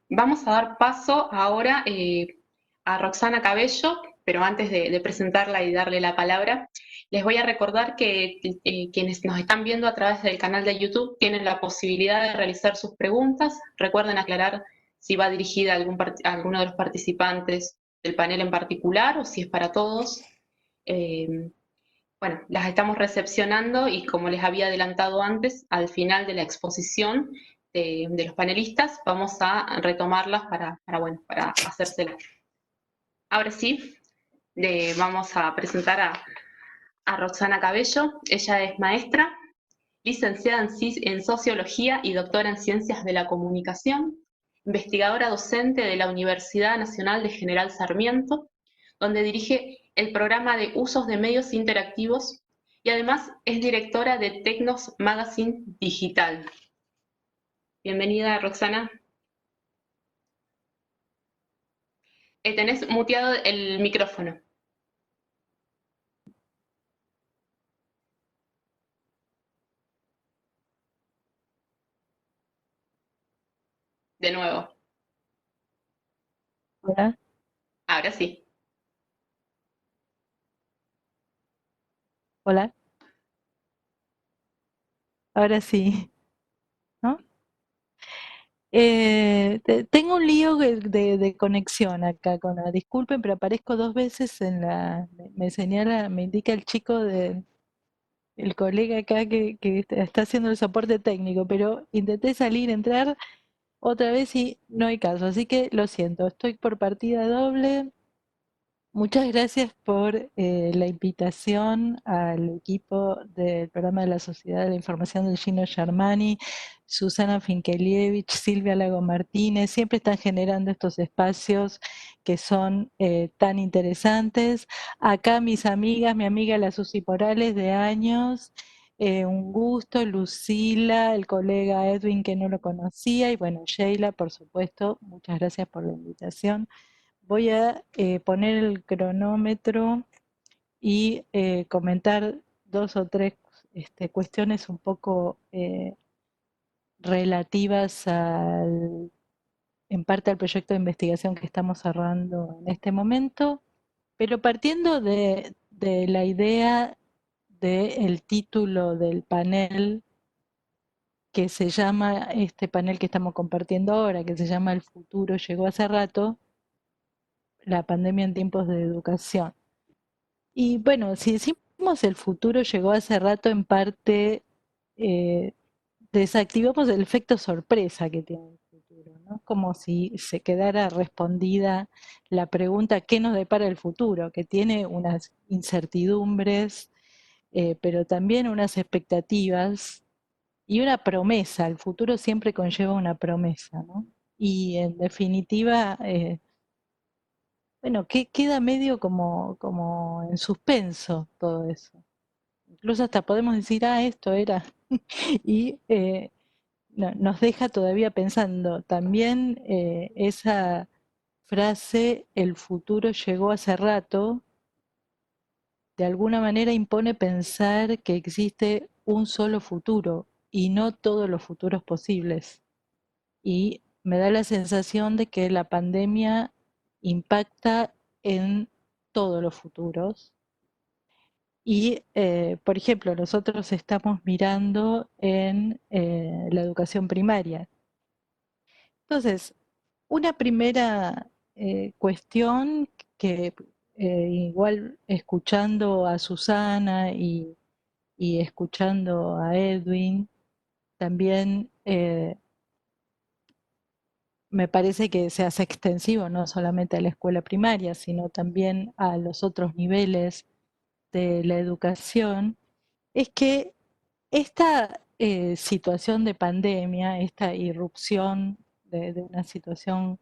Vamos a dar paso ahora a Roxana Cabello, pero antes de presentarla y darle la palabra, les voy a recordar que quienes nos están viendo a través del canal de YouTube tienen la posibilidad de realizar sus preguntas. Recuerden aclarar si va dirigida a alguno de los participantes del panel en particular o si es para todos. Eh, bueno, las estamos recepcionando y como les había adelantado antes, al final de la exposición de los panelistas, vamos a retomarlas para hacérselas. Ahora sí, le vamos a presentar a Roxana Cabello. Ella es maestra, licenciada en Sociología y doctora en Ciencias de la Comunicación, investigadora docente de la Universidad Nacional de General Sarmiento, donde dirige el programa de usos de medios interactivos y además es directora de Tecnos Magazine Digital. Bienvenida, Roxana. Tenés muteado el micrófono. De nuevo. Hola, Ahora sí. hola, ahora sí, ¿no? Tengo un lío de conexión acá disculpen, pero aparezco dos veces me señala, me indica el chico el colega acá que está haciendo el soporte técnico, pero intenté salir, entrar otra vez y no hay caso, así que lo siento, estoy por partida doble. Muchas gracias por la invitación al equipo del programa de la Sociedad de la Información del Gino Germani, Susana Finkelievich, Silvia Lago Martínez, siempre están generando estos espacios que son tan interesantes. Acá mis amigas, mi amiga la Susi Morales de años, un gusto, Lucila, el colega Edwin que no lo conocía y bueno, Sheila, por supuesto, muchas gracias por la invitación. Voy a poner el cronómetro y comentar dos o tres cuestiones un poco relativas en parte al proyecto de investigación que estamos cerrando en este momento, pero partiendo de la idea del título del panel que se llama, este panel que estamos compartiendo ahora, que se llama El futuro llegó hace rato, la pandemia en tiempos de educación. Y bueno, si decimos el futuro llegó hace rato, en parte eh, desactivamos el efecto sorpresa que tiene el futuro, ¿no? Como si se quedara respondida la pregunta ¿qué nos depara el futuro? Que tiene unas incertidumbres, pero también unas expectativas y una promesa. El futuro siempre conlleva una promesa, ¿no? Y en definitiva, bueno, queda medio como en suspenso todo eso. Incluso hasta podemos decir, esto era, y nos deja todavía pensando. También esa frase, el futuro llegó hace rato, de alguna manera impone pensar que existe un solo futuro y no todos los futuros posibles. Y me da la sensación de que la pandemia impacta en todos los futuros. Y, por ejemplo, nosotros estamos mirando en la educación primaria. Entonces, una primera cuestión que igual escuchando a Susana y escuchando a Edwin, también me parece que se hace extensivo no solamente a la escuela primaria, sino también a los otros niveles de la educación, es que esta situación de pandemia, esta irrupción de una situación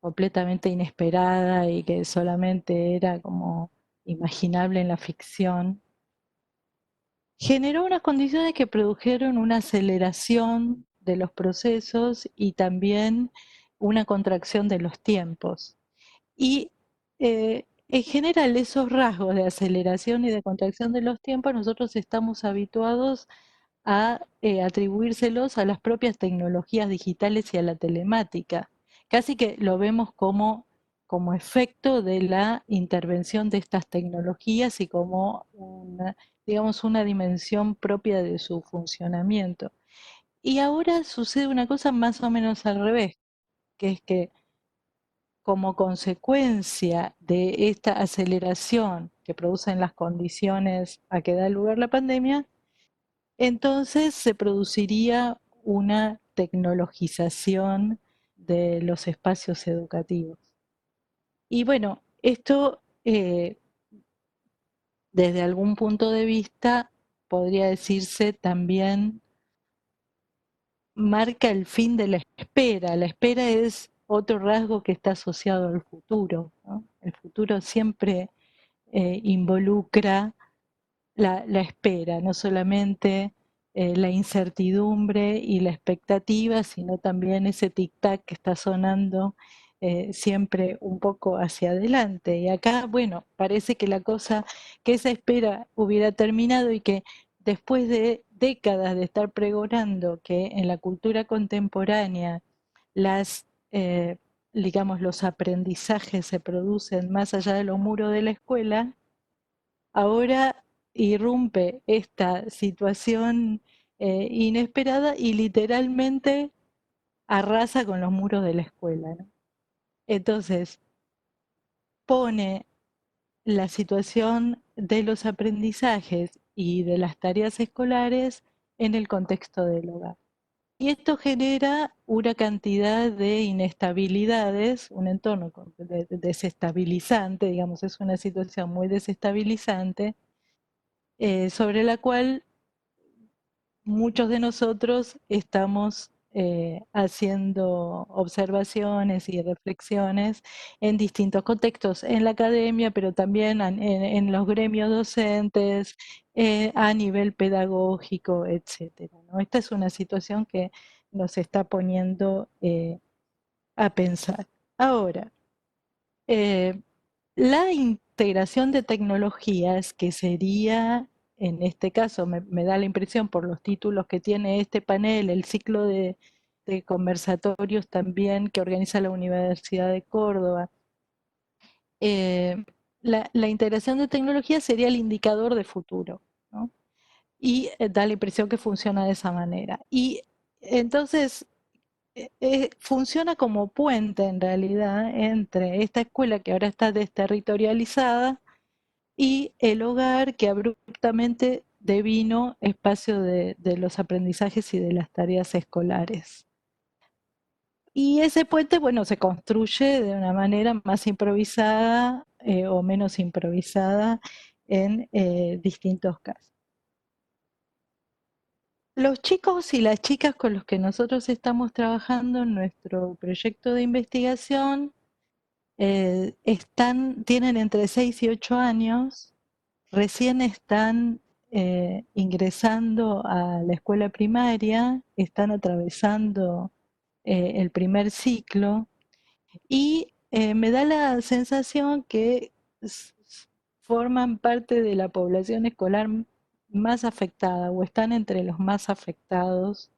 completamente inesperada y que solamente era como imaginable en la ficción, generó unas condiciones que produjeron una aceleración de los procesos y también una contracción de los tiempos. Y en general esos rasgos de aceleración y de contracción de los tiempos nosotros estamos habituados a atribuírselos a las propias tecnologías digitales y a la telemática. Casi que lo vemos como efecto de la intervención de estas tecnologías y como una, digamos, una dimensión propia de su funcionamiento. Y ahora sucede una cosa más o menos al revés, que es que como consecuencia de esta aceleración que producen las condiciones a que da lugar la pandemia, entonces se produciría una tecnologización de los espacios educativos. Y bueno, esto desde algún punto de vista podría decirse también marca el fin de la espera. La espera es otro rasgo que está asociado al futuro, ¿no? El futuro siempre involucra la espera, no solamente la incertidumbre y la expectativa, sino también ese tic-tac que está sonando siempre un poco hacia adelante. Y acá, bueno, parece que la cosa, que esa espera hubiera terminado y que después de décadas de estar pregonando que en la cultura contemporánea las, digamos, los aprendizajes se producen más allá de los muros de la escuela, ahora irrumpe esta situación inesperada y literalmente arrasa con los muros de la escuela, ¿no? Entonces, pone la situación de los aprendizajes y de las tareas escolares en el contexto del hogar. Y esto genera una cantidad de inestabilidades, un entorno desestabilizante, digamos, es una situación muy desestabilizante, sobre la cual muchos de nosotros estamos haciendo observaciones y reflexiones en distintos contextos, en la academia, pero también en los gremios docentes, a nivel pedagógico, etcétera, ¿no? Esta es una situación que nos está poniendo a pensar. Ahora, eh, la integración de tecnologías, que sería, en este caso, me da la impresión por los títulos que tiene este panel, el ciclo de conversatorios también que organiza la Universidad de Córdoba, la integración de tecnologías sería el indicador de futuro, ¿no? Y da la impresión que funciona de esa manera. Y entonces funciona como puente en realidad entre esta escuela que ahora está desterritorializada y el hogar que abruptamente devino espacio de los aprendizajes y de las tareas escolares. Y ese puente, bueno, se construye de una manera más improvisada o menos improvisada en distintos casos. Los chicos y las chicas con los que nosotros estamos trabajando en nuestro proyecto de investigación tienen entre 6 y 8 años, recién están ingresando a la escuela primaria, están atravesando el primer ciclo y me da la sensación que forman parte de la población escolar más afectada o están entre los más afectados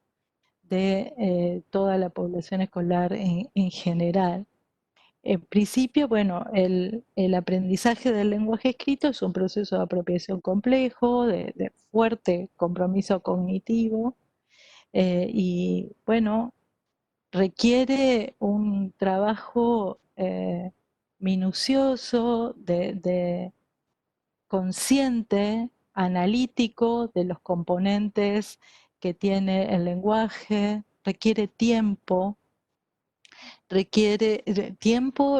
de toda la población escolar en general. En principio, bueno, el aprendizaje del lenguaje escrito es un proceso de apropiación complejo, de fuerte compromiso cognitivo, y bueno, requiere un trabajo minucioso, de consciente, analítico de los componentes que tiene el lenguaje, requiere tiempo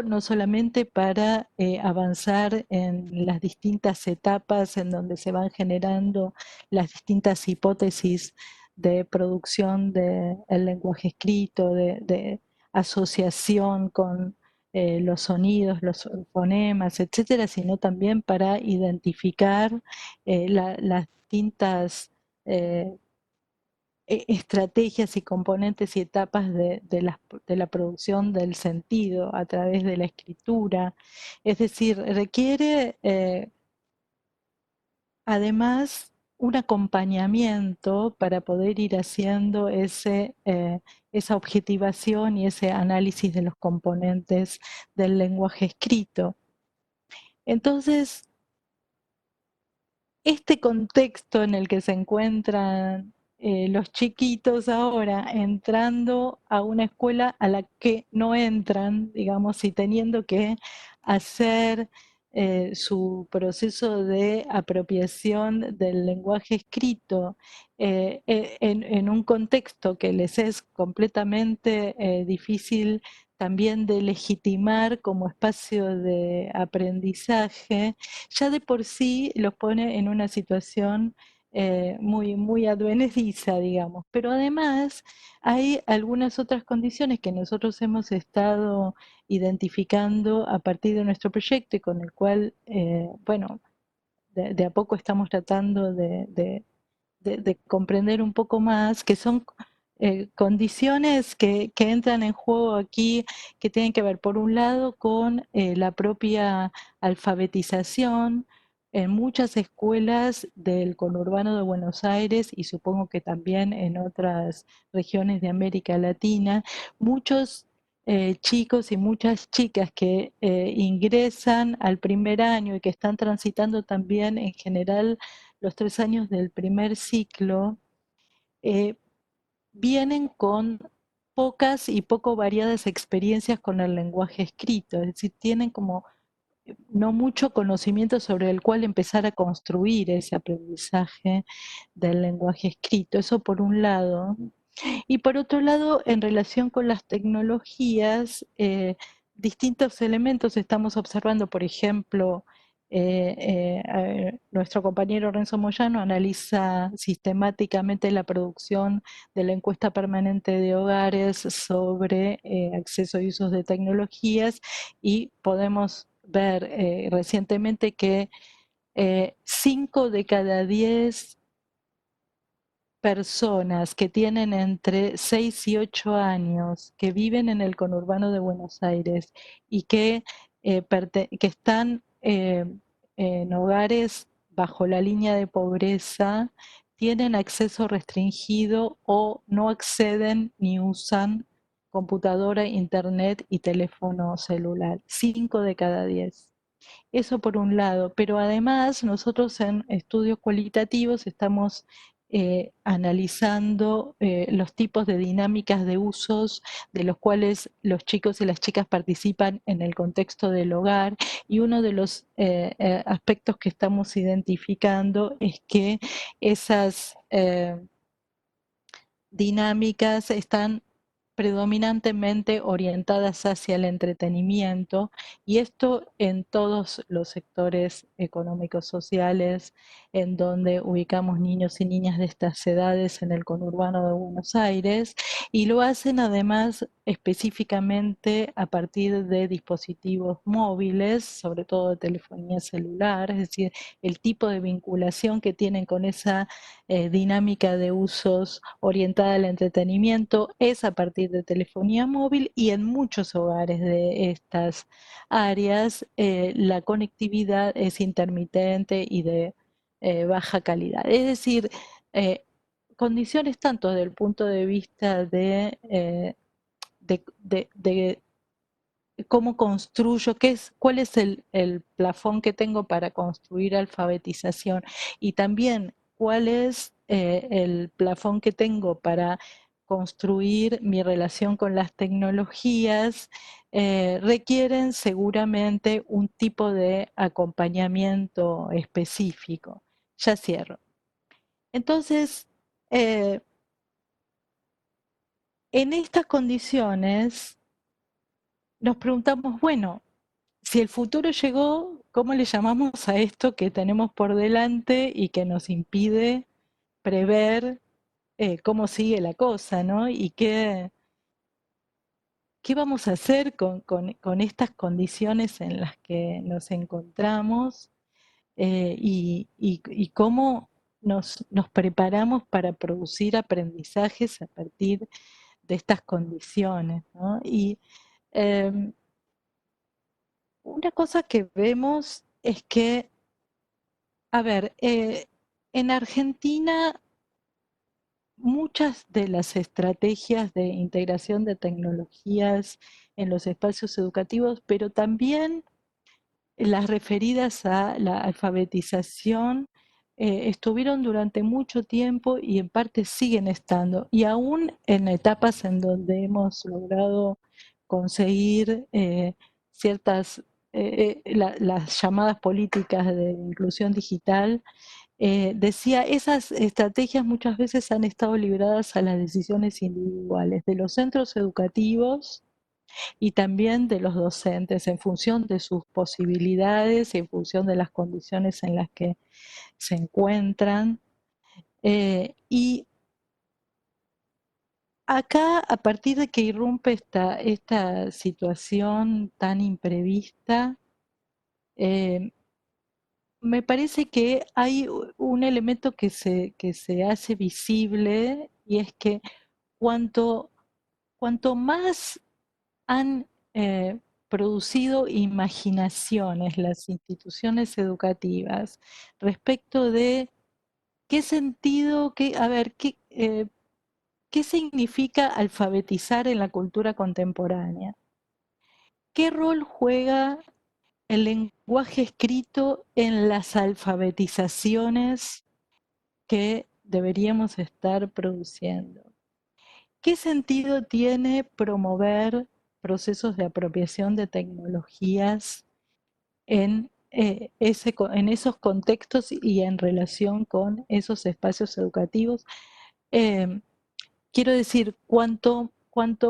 no solamente para avanzar en las distintas etapas en donde se van generando las distintas hipótesis de producción del lenguaje escrito, de asociación con los sonidos, los fonemas, etcétera, sino también para identificar las distintas estrategias y componentes y etapas de la producción del sentido a través de la escritura. Es decir, requiere además un acompañamiento para poder ir haciendo esa objetivación y ese análisis de los componentes del lenguaje escrito. Entonces, este contexto en el que se encuentran los chiquitos ahora entrando a una escuela a la que no entran, digamos, y teniendo que hacer su proceso de apropiación del lenguaje escrito en un contexto que les es completamente difícil también de legitimar como espacio de aprendizaje, ya de por sí los pone en una situación muy, muy advenediza, digamos. Pero además hay algunas otras condiciones que nosotros hemos estado identificando a partir de nuestro proyecto y con el cual, bueno, de a poco estamos tratando de comprender un poco más, que son condiciones que entran en juego aquí, que tienen que ver, por un lado, con la propia alfabetización. En muchas escuelas del conurbano de Buenos Aires y supongo que también en otras regiones de América Latina, muchos chicos y muchas chicas que ingresan al primer año y que están transitando también en general los 3 años del primer ciclo, eh, vienen con pocas y poco variadas experiencias con el lenguaje escrito, es decir, tienen como no mucho conocimiento sobre el cual empezar a construir ese aprendizaje del lenguaje escrito. Eso por un lado. Y por otro lado, en relación con las tecnologías, distintos elementos estamos observando, por ejemplo, nuestro compañero Renzo Moyano analiza sistemáticamente la producción de la encuesta permanente de hogares sobre acceso y usos de tecnologías y podemos ver recientemente que 5 de cada 10 personas que tienen entre 6 y 8 años, que viven en el conurbano de Buenos Aires y que están en hogares bajo la línea de pobreza, tienen acceso restringido o no acceden ni usan computadora, internet y teléfono celular. 5 de cada 10. Eso por un lado, pero además nosotros en estudios cualitativos estamos analizando los tipos de dinámicas de usos de los cuales los chicos y las chicas participan en el contexto del hogar, y uno de los aspectos que estamos identificando es que esas dinámicas están predominantemente orientadas hacia el entretenimiento, y esto en todos los sectores económicos sociales en donde ubicamos niños y niñas de estas edades en el conurbano de Buenos Aires, y lo hacen además específicamente a partir de dispositivos móviles, sobre todo de telefonía celular, es decir, el tipo de vinculación que tienen con esa dinámica de usos orientada al entretenimiento es a partir de telefonía móvil, y en muchos hogares de estas áreas la conectividad es intermitente y de baja calidad. Es decir, eh, condiciones tanto desde el punto de vista de cómo construyo, cuál es el plafón que tengo para construir alfabetización, y también cuál es el plafón que tengo para construir mi relación con las tecnologías, requieren seguramente un tipo de acompañamiento específico. Ya cierro. Entonces, eh, en estas condiciones nos preguntamos, bueno, si el futuro llegó, ¿cómo le llamamos a esto que tenemos por delante y que nos impide prever cómo sigue la cosa, ¿no? Y qué vamos a hacer con estas condiciones en las que nos encontramos, y cómo nos preparamos para producir aprendizajes a partir de estas condiciones, ¿no? Y em, una cosa que vemos es que, a ver, En Argentina, muchas de las estrategias de integración de tecnologías en los espacios educativos, pero también las referidas a la alfabetización, estuvieron durante mucho tiempo y en parte siguen estando. Y aún en etapas en donde hemos logrado conseguir ciertas, las llamadas políticas de inclusión digital, decía, esas estrategias muchas veces han estado libradas a las decisiones individuales de los centros educativos y también de los docentes en función de sus posibilidades y en función de las condiciones en las que se encuentran. Y acá, a partir de que irrumpe esta situación tan imprevista, eh, me parece que hay un elemento que se hace visible, y es que cuanto, cuanto más han producido imaginaciones las instituciones educativas respecto de qué sentido, a ver, qué significa alfabetizar en la cultura contemporánea, qué rol juega el lenguaje escrito en las alfabetizaciones que deberíamos estar produciendo. ¿Qué sentido tiene promover procesos de apropiación de tecnologías en, en esos contextos y en relación con esos espacios educativos? Eh, Quiero decir, cuanto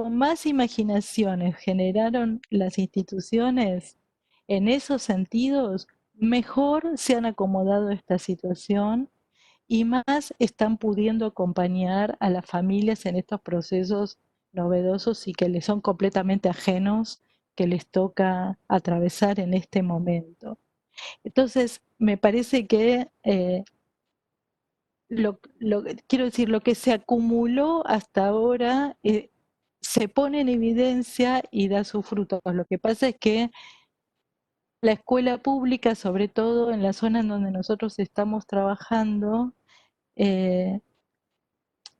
más imaginaciones generaron las instituciones en esos sentidos, mejor se han acomodado a esta situación y más están pudiendo acompañar a las familias en estos procesos novedosos y que les son completamente ajenos, que les toca atravesar en este momento. Entonces, me parece que quiero decir, lo que se acumuló hasta ahora se pone en evidencia y da sus frutos. Lo que pasa es que la escuela pública, sobre todo en la zona en donde nosotros estamos trabajando, eh,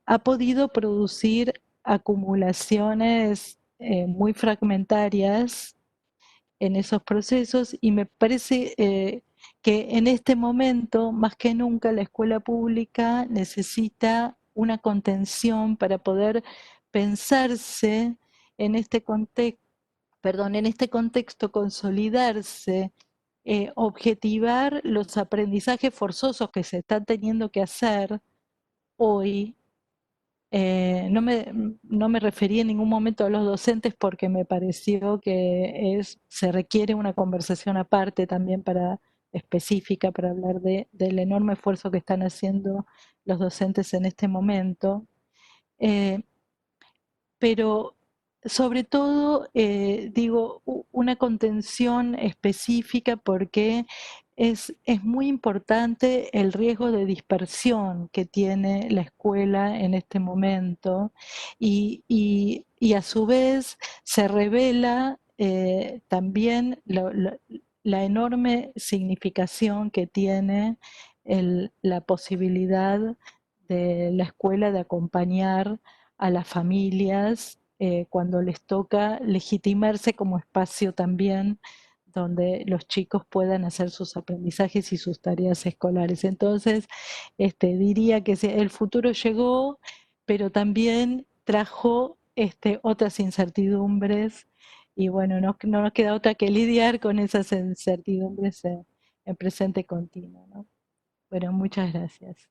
ha podido producir acumulaciones muy fragmentarias en esos procesos, y me parece que en este momento, más que nunca, la escuela pública necesita una contención para poder pensarse en este contexto, en este contexto, consolidarse, objetivar los aprendizajes forzosos que se están teniendo que hacer hoy. No me referí en ningún momento a los docentes porque me pareció que se requiere una conversación aparte también específica para hablar del enorme esfuerzo que están haciendo los docentes en este momento. Eh, pero sobre todo, digo, una contención específica porque es muy importante el riesgo de dispersión que tiene la escuela en este momento, y a su vez se revela también la enorme significación que tiene la posibilidad de la escuela de acompañar a las familias cuando les toca legitimarse como espacio también donde los chicos puedan hacer sus aprendizajes y sus tareas escolares. Entonces, diría que el futuro llegó, pero también trajo otras incertidumbres, y bueno, no nos queda otra que lidiar con esas incertidumbres en presente continuo, ¿no? Bueno, muchas gracias.